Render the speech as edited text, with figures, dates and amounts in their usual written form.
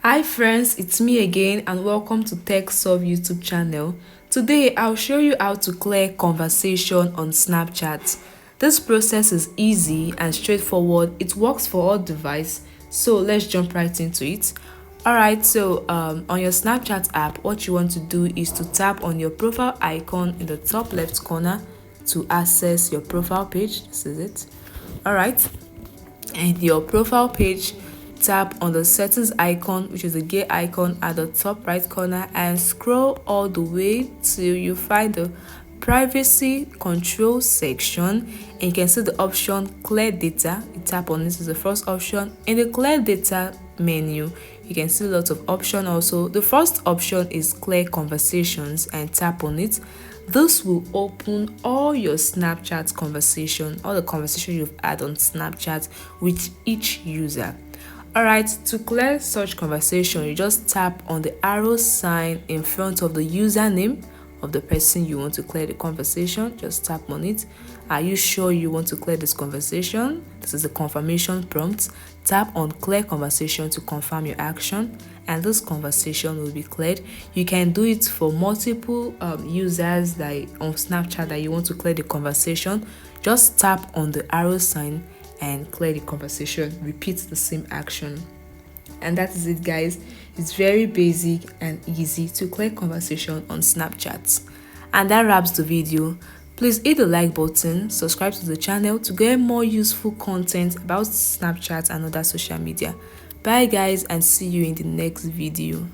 Hi friends, it's me again and welcome to TechSolve YouTube channel. Today I'll show you how to clear conversation on Snapchat. This process is easy and straightforward. It works for all devices. So let's jump right into it. Alright, so on your Snapchat app, what you want to do is to tap on your profile icon in the top left corner to access your profile page. This is it. Alright, and your profile page, tap on the settings icon, which is the gear icon at the top right corner, and scroll all the way till you find the privacy control section, and you can see the option clear data. You tap on this is the first option. In the clear data menu, you can see lots of options. Also, the first option is clear conversations, and tap on it. This will open all your Snapchat conversation, all the conversation you've had on Snapchat with each user. Alright, to clear such conversation, you just tap on the arrow sign in front of the username of the person you want to clear the conversation. Just tap on it. Are you sure you want to clear this conversation? This is the confirmation prompt. Tap on clear conversation to confirm your action, and this conversation will be cleared. You can do it for multiple users that on Snapchat that you want to clear the conversation. Just tap on the arrow sign and clear the conversation. Repeat the same action, and that is it, guys. It's very basic and easy to clear conversation on Snapchat. And that wraps the video. Please hit the like button, subscribe to the channel to get more useful content about Snapchat and other social media. Bye guys, and see you in the next video.